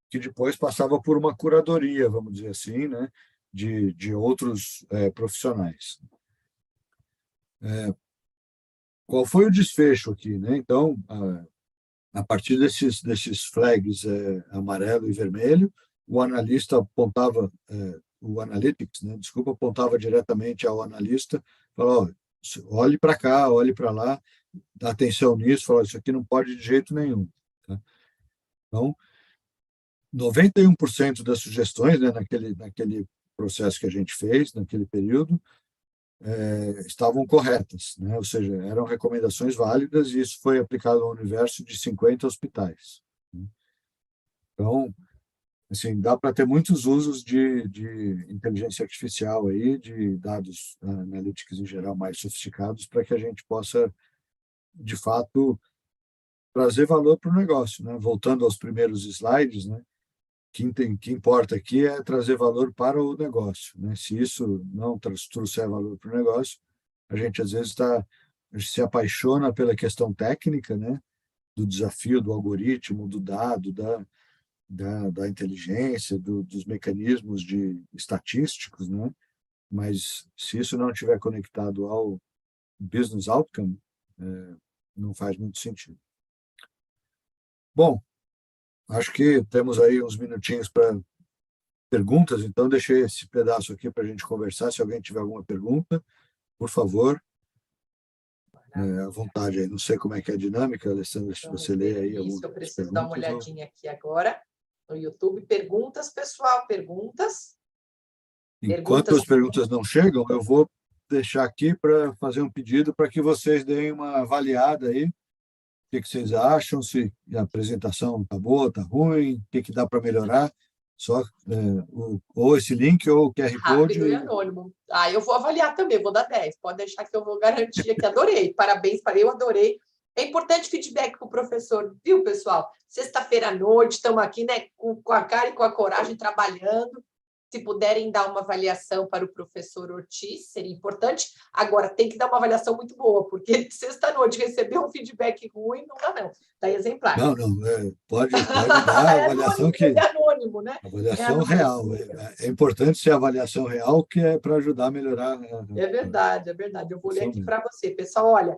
que depois passava por uma curadoria, vamos dizer assim, né, de outros profissionais. Qual foi o desfecho aqui, né? Então, a partir desses flags amarelo e vermelho, o analista apontava, o analytics, né, desculpa, apontava diretamente ao analista, falou, olhe para cá, olhe para lá, dá atenção nisso, falou, isso aqui não pode de jeito nenhum, tá? Então, 91% das sugestões, né, naquele processo que a gente fez, naquele período, estavam corretas, né? Ou seja, eram recomendações válidas e isso foi aplicado ao universo de 50 hospitais, né? Então, assim, dá para ter muitos usos de inteligência artificial aí, de dados analíticos em geral mais sofisticados, para que a gente possa, de fato, trazer valor para o negócio, né? Voltando aos primeiros slides, né? Que importa aqui é trazer valor para o negócio, né? Se isso não trouxer valor para o negócio, a gente às vezes se apaixona pela questão técnica, né? Do desafio do algoritmo, do dado, da inteligência, dos mecanismos estatísticos, né? Mas se isso não estiver conectado ao business outcome, não faz muito sentido. Bom, acho que temos aí uns minutinhos para perguntas, então deixei esse pedaço aqui para a gente conversar. Se alguém tiver alguma pergunta, por favor, à vontade aí. Não sei como é que é a dinâmica, Alessandra, se você lê aí algumas eu preciso perguntas. dar uma olhadinha aqui agora no YouTube. Perguntas, pessoal, perguntas. Enquanto as perguntas não chegam, eu vou deixar aqui para fazer um pedido para que vocês deem uma avaliada aí. O que vocês acham? Se a apresentação está boa, está ruim, o que dá para melhorar? Só ou esse link ou o QR Code. Rápido e anônimo. Eu vou avaliar também, vou dar 10. Pode deixar que eu vou garantir que adorei. Parabéns para eu, adorei. É importante feedback para o professor, viu, pessoal? Sexta-feira à noite, estamos aqui, né, com a cara e com a coragem trabalhando. Se puderem dar uma avaliação para o professor Ortiz, seria importante. Agora, tem que dar uma avaliação muito boa, porque sexta-noite receber um feedback ruim, não dá, não. Está exemplar. Não, pode dar a avaliação anônimo, que... É anônimo, né? Avaliação real. É importante ser avaliação real, que é para ajudar a melhorar. É verdade, é verdade. Eu vou ler aqui mesmo. para você. Pessoal, olha,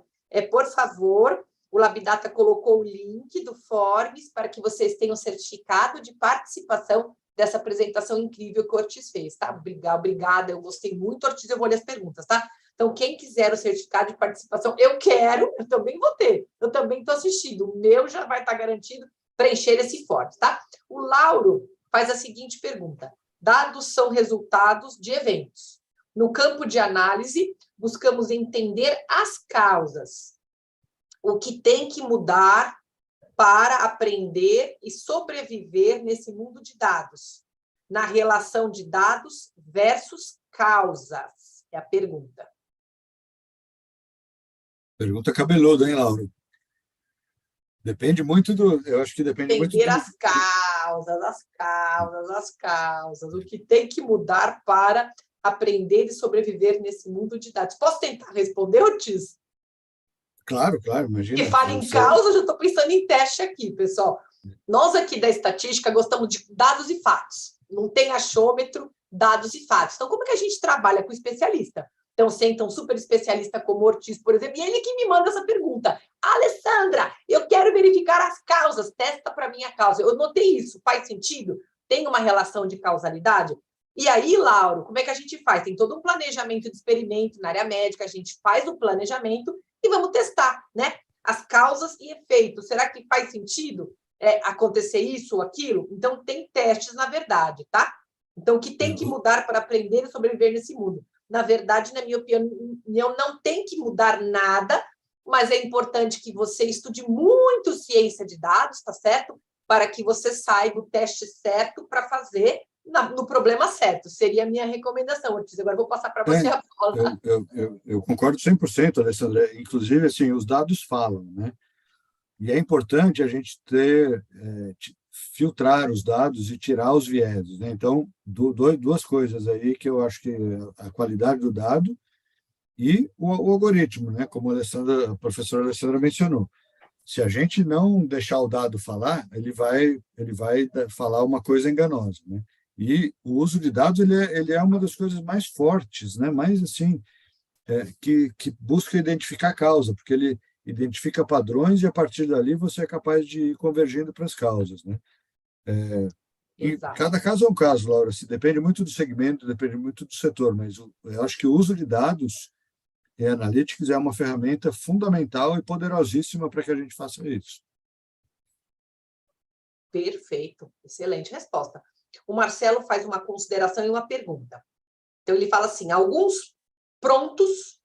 por favor, o Labdata colocou o link do Forbes para que vocês tenham certificado de participação dessa apresentação incrível que o Ortiz fez, tá? Obrigada, eu gostei muito, Ortiz, eu vou ler as perguntas, tá? Então, quem quiser o certificado de participação, eu quero, eu também vou ter, eu também estou assistindo, o meu já vai estar garantido preencher esse form, tá? O Lauro faz a seguinte pergunta: dados são resultados de eventos. No campo de análise, buscamos entender as causas, o que tem que mudar para aprender e sobreviver nesse mundo de dados, na relação de dados versus causas, é a pergunta. Pergunta cabeluda, hein, Lauro? Depende muito do... Eu acho que depende muito Entender do... as causas, o que tem que mudar para aprender e sobreviver nesse mundo de dados. Posso tentar responder, Ortiz? Claro, imagina. Que fala em causa, eu já estou pensando em teste aqui, pessoal. Nós aqui da estatística gostamos de dados e fatos. Não tem achômetro, dados e fatos. Então, como é que a gente trabalha com especialista? Então, senta um super especialista como o Ortiz, por exemplo, e ele que me manda essa pergunta. Alessandra, eu quero verificar as causas, testa para mim a causa. Eu notei isso, faz sentido? Tem uma relação de causalidade? E aí, Lauro, como é que a gente faz? Tem todo um planejamento de experimento na área médica, a gente faz o planejamento e vamos testar, né? As causas e efeitos. Será que faz sentido acontecer isso ou aquilo? Então, tem testes, na verdade, tá? Então, o que tem que mudar para aprender e sobreviver nesse mundo? Na verdade, na minha opinião, não tem que mudar nada, mas é importante que você estude muito ciência de dados, tá certo? Para que você saiba o teste certo para fazer no problema certo. Seria a minha recomendação, Ortiz. Agora eu vou passar para você a bola. Eu concordo 100%, Alessandra. Inclusive, assim, os dados falam, né? E é importante a gente filtrar os dados e tirar os vieses, né? Então, duas coisas aí que eu acho que a qualidade do dado e o algoritmo, né? Como a professora Alessandra mencionou. Se a gente não deixar o dado falar, ele vai falar uma coisa enganosa, né? E o uso de dados ele é uma das coisas mais fortes, né? Mais assim, que busca identificar a causa, porque ele identifica padrões e a partir dali você é capaz de ir convergindo para as causas, né? E cada caso é um caso, Laura. Se depende muito do segmento, depende muito do setor, mas eu acho que o uso de dados e analytics é uma ferramenta fundamental e poderosíssima para que a gente faça isso. Perfeito, excelente resposta. O Marcelo faz uma consideração e uma pergunta. Então, ele fala assim, alguns prontos,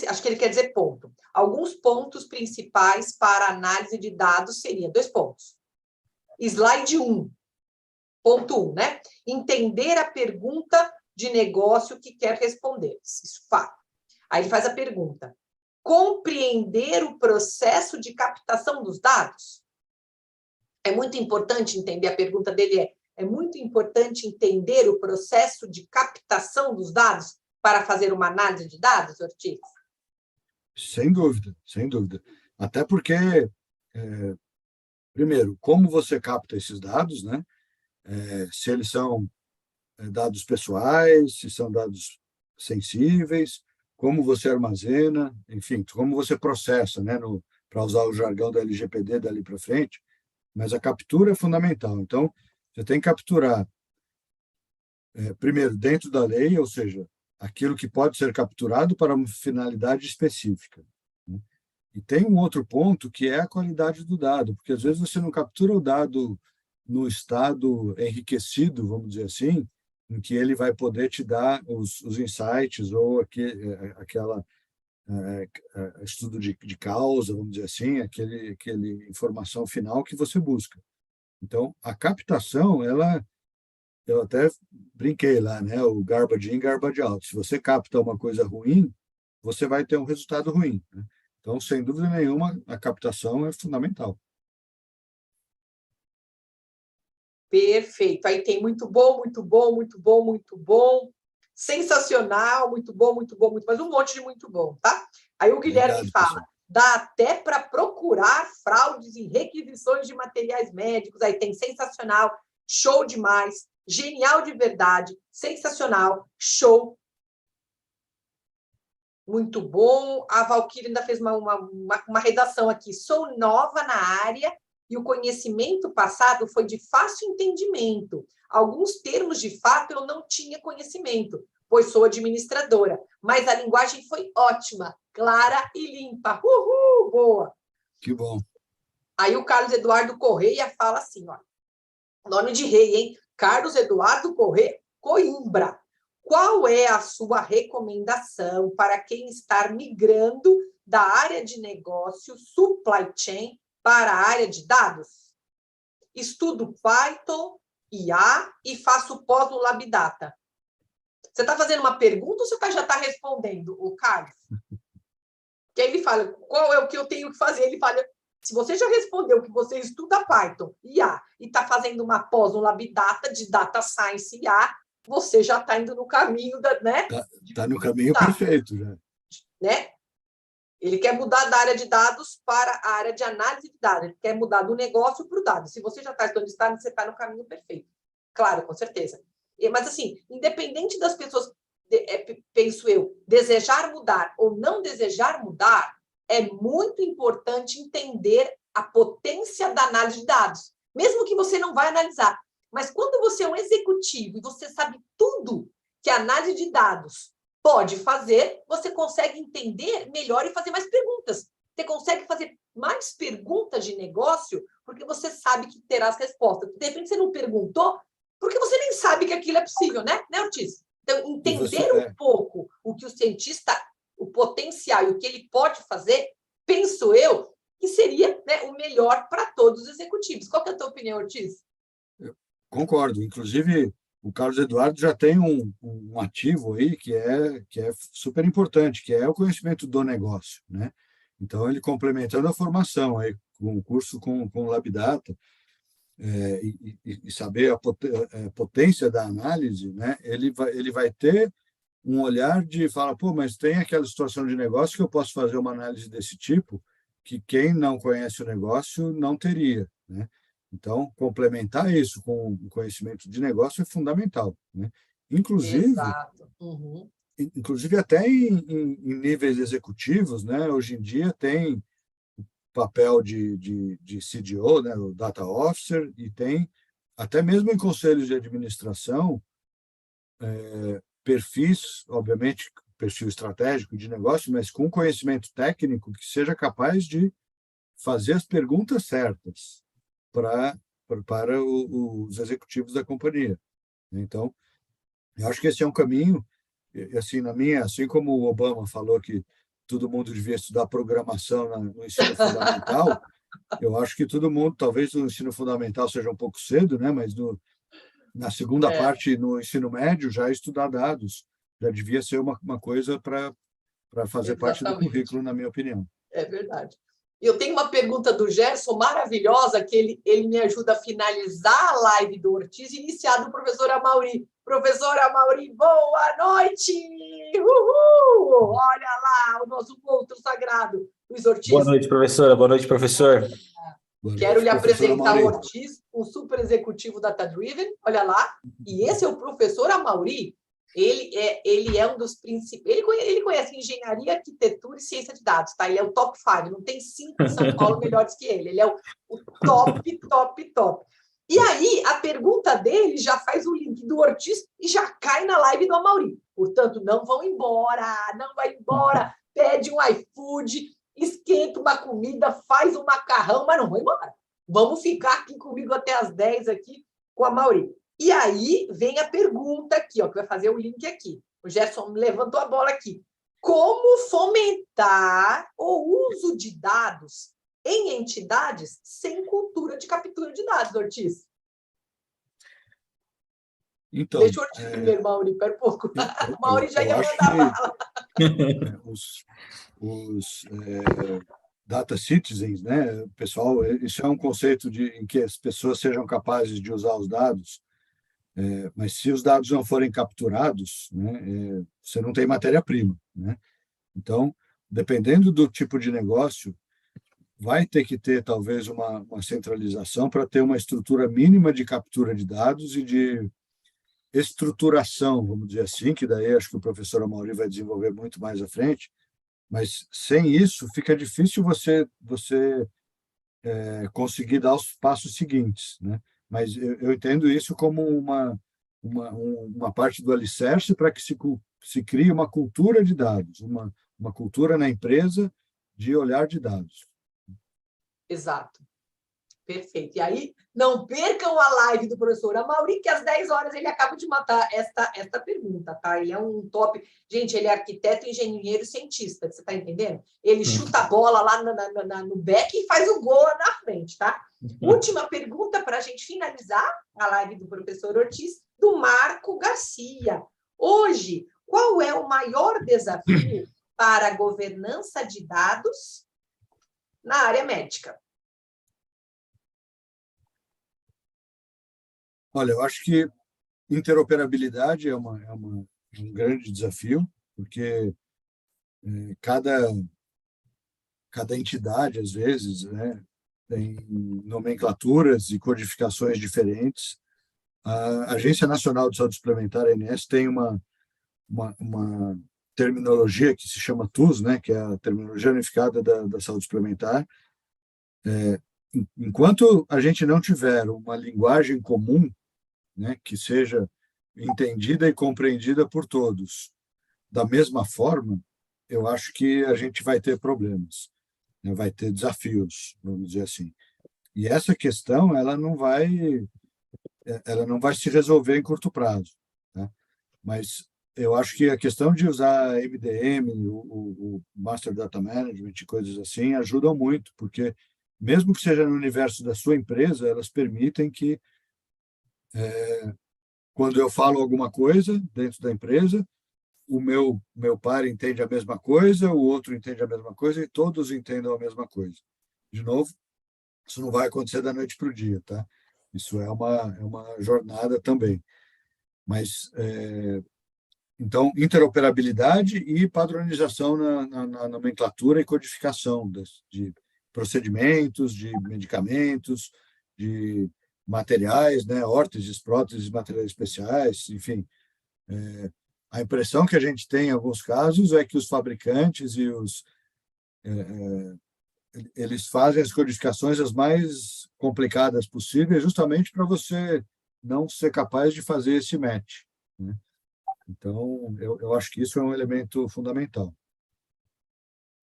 acho que ele quer dizer ponto, alguns pontos principais para análise de dados seriam, 2 pontos. Slide 1, ponto 1, né? Entender a pergunta de negócio que quer responder. Isso fala. Aí ele faz a pergunta, compreender o processo de captação dos dados? É muito importante entender, a pergunta dele é muito importante entender o processo de captação dos dados para fazer uma análise de dados, Ortiz? Sem dúvida, sem dúvida. Até porque, primeiro, como você capta esses dados, né? Se eles são dados pessoais, se são dados sensíveis, como você armazena, enfim, como você processa, né? Para usar o jargão da LGPD dali para frente, mas a captura é fundamental. Então, você tem que capturar, primeiro, dentro da lei, ou seja, aquilo que pode ser capturado para uma finalidade específica, né? E tem um outro ponto que é a qualidade do dado, porque às vezes você não captura o dado no estado enriquecido, vamos dizer assim, em que ele vai poder te dar os insights ou aquela estudo de causa, vamos dizer assim, aquele informação final que você busca. Então, a captação, eu até brinquei lá, né? O garbage in, garbage out. Se você capta uma coisa ruim, você vai ter um resultado ruim, né? Então, sem dúvida nenhuma, a captação é fundamental. Perfeito. Aí tem muito bom, muito bom, muito bom, muito bom. Sensacional, muito bom, muito bom, muito, mas um monte de muito bom, tá? Aí o Guilherme Obrigado, fala, pessoal. dá até para procurar fraudes e requisições de materiais médicos. Aí tem sensacional, show demais, genial de verdade, sensacional, show. Muito bom. A Valquíria ainda fez uma redação aqui. Sou nova na área e o conhecimento passado foi de fácil entendimento. Alguns termos, de fato, eu não tinha conhecimento, pois sou administradora, mas a linguagem foi ótima, clara e limpa. Uhul, boa! Que bom. Aí o Carlos Eduardo Correia fala assim, ó, nome de rei, hein? Carlos Eduardo Correia Coimbra. Qual é a sua recomendação para quem está migrando da área de negócio, supply chain, para a área de dados? Estudo Python, IA e faço pós no Labdata. Você está fazendo uma pergunta ou você já está respondendo, o Carlos? Que aí ele fala, qual é o que eu tenho que fazer? Ele fala, se você já respondeu que você estuda Python, IA, e está fazendo uma pós no Labdata de Data Science IA, você já está indo no caminho da, né? Tá no caminho perfeito já. Né? Ele quer mudar da área de dados para a área de análise de dados. Ele quer mudar do negócio para o dado. Se você já está estudando isso, você está no caminho perfeito. Claro, com certeza. Mas, assim, independente das pessoas, penso eu, desejar mudar ou não desejar mudar, é muito importante entender a potência da análise de dados. Mesmo que você não vai analisar. Mas quando você é um executivo e você sabe tudo que a análise de dados pode fazer, você consegue entender melhor e fazer mais perguntas. Você consegue fazer mais perguntas de negócio porque você sabe que terá as respostas. De repente, você não perguntou porque você nem sabe que aquilo é possível, né, Ortiz? Então, entender um pouco o que o cientista, o potencial e o que ele pode fazer, penso eu, que seria, né, o melhor para todos os executivos. Qual que é a tua opinião, Ortiz? Eu concordo. Inclusive, o Carlos Eduardo já tem um ativo aí que é super importante, que é o conhecimento do negócio, né? Então, ele complementando a formação aí, com o curso com o Labdata, e saber a potência da análise, né? Ele vai ter um olhar de falar, pô, mas tem aquela situação de negócio que eu posso fazer uma análise desse tipo, que quem não conhece o negócio não teria, né? Então, complementar isso com o conhecimento de negócio é fundamental, né? Inclusive, Exato. Uhum. inclusive até em níveis executivos, né? Hoje em dia tem papel de CDO, né? O Data Officer, e tem até mesmo em conselhos de administração, perfis, obviamente, perfil estratégico de negócio, mas com conhecimento técnico que seja capaz de fazer as perguntas certas para os executivos da companhia. Então, eu acho que esse é um caminho, assim, assim como o Obama falou que todo mundo devia estudar programação no ensino fundamental, eu acho que todo mundo, talvez no ensino fundamental seja um pouco cedo, né? Mas na segunda parte, no ensino médio, já estudar dados, já devia ser uma coisa para fazer parte do currículo, na minha opinião. É verdade. Eu tenho uma pergunta do Gerson maravilhosa, que ele me ajuda a finalizar a live do Ortiz, iniciada do professor Amauri. Professor Amauri, boa noite! Uhul! Olha lá, o nosso monstro sagrado, Luiz Ortiz. Boa noite, professora. Boa noite, professor. Quero lhe apresentar o Ortiz, um super executivo data-driven, olha lá. E esse é o professor Amauri. Ele é um dos principais. Ele conhece engenharia, arquitetura e ciência de dados, tá? Ele é o top 5. Não tem 5 em São Paulo melhores que ele. Ele é o top, top, top. E aí, a pergunta dele já faz o link do Ortiz e já cai na live do Amauri. Portanto, não vão embora, não vai embora. Pede um iFood, esquenta uma comida, faz um macarrão, mas não vão embora. Vamos ficar aqui comigo até as 10 aqui com a Amauri. E aí vem a pergunta aqui, ó, que vai fazer o link aqui. O Gerson levantou a bola aqui. Como fomentar o uso de dados em entidades sem cultura de captura de dados, Ortiz? Então, deixa o Ortiz primeiro, Mauri, espera um pouco. O Mauri já ia mandar bala. Os data citizens, né, pessoal, isso é um conceito em que as pessoas sejam capazes de usar os dados, mas se os dados não forem capturados, né, você não tem matéria-prima, né? Então, dependendo do tipo de negócio, vai ter que ter talvez uma centralização para ter uma estrutura mínima de captura de dados e de estruturação, vamos dizer assim, que daí acho que o professor Amauri vai desenvolver muito mais à frente, mas sem isso fica difícil você conseguir dar os passos seguintes, né? Mas eu entendo isso como uma parte do alicerce para que se crie uma cultura de dados, uma cultura na empresa de olhar de dados. Exato. Perfeito. E aí, não percam a live do professor Amaury, que às 10 horas ele acaba de matar esta pergunta, tá? Ele é um top. Gente, ele é arquiteto, engenheiro e cientista, você está entendendo? Ele chuta a bola lá no back e faz o gol na frente, tá? Última pergunta para a gente finalizar a live do professor Ortiz, do Marco Garcia. Hoje, qual é o maior desafio para a governança de dados na área médica? Olha, eu acho que interoperabilidade é um grande desafio, porque cada entidade, às vezes, né, tem nomenclaturas e codificações diferentes. A Agência Nacional de Saúde Suplementar, a ANS, tem uma terminologia que se chama TUS, né, que é a terminologia unificada da saúde suplementar. Enquanto a gente não tiver uma linguagem comum, né, que seja entendida e compreendida por todos da mesma forma, eu acho que a gente vai ter problemas, né, vai ter desafios, vamos dizer assim. E essa questão, ela não vai se resolver em curto prazo, né? Mas eu acho que a questão de usar MDM, o Master Data Management e coisas assim, ajudam muito, porque mesmo que seja no universo da sua empresa, elas permitem que, quando eu falo alguma coisa dentro da empresa, o meu par entende a mesma coisa, o outro entende a mesma coisa e todos entendam a mesma coisa. De novo, isso não vai acontecer da noite para o dia, tá? Isso é uma jornada também. Mas, então, interoperabilidade e padronização na nomenclatura e codificação de procedimentos, de medicamentos, de materiais, né? Órteses, próteses, materiais especiais, enfim. A impressão que a gente tem em alguns casos é que os fabricantes eles fazem as codificações as mais complicadas possíveis, justamente para você não ser capaz de fazer esse match, né? Então, eu acho que isso é um elemento fundamental.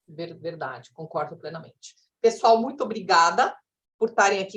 Verdade, concordo plenamente. Pessoal, muito obrigada por estarem aqui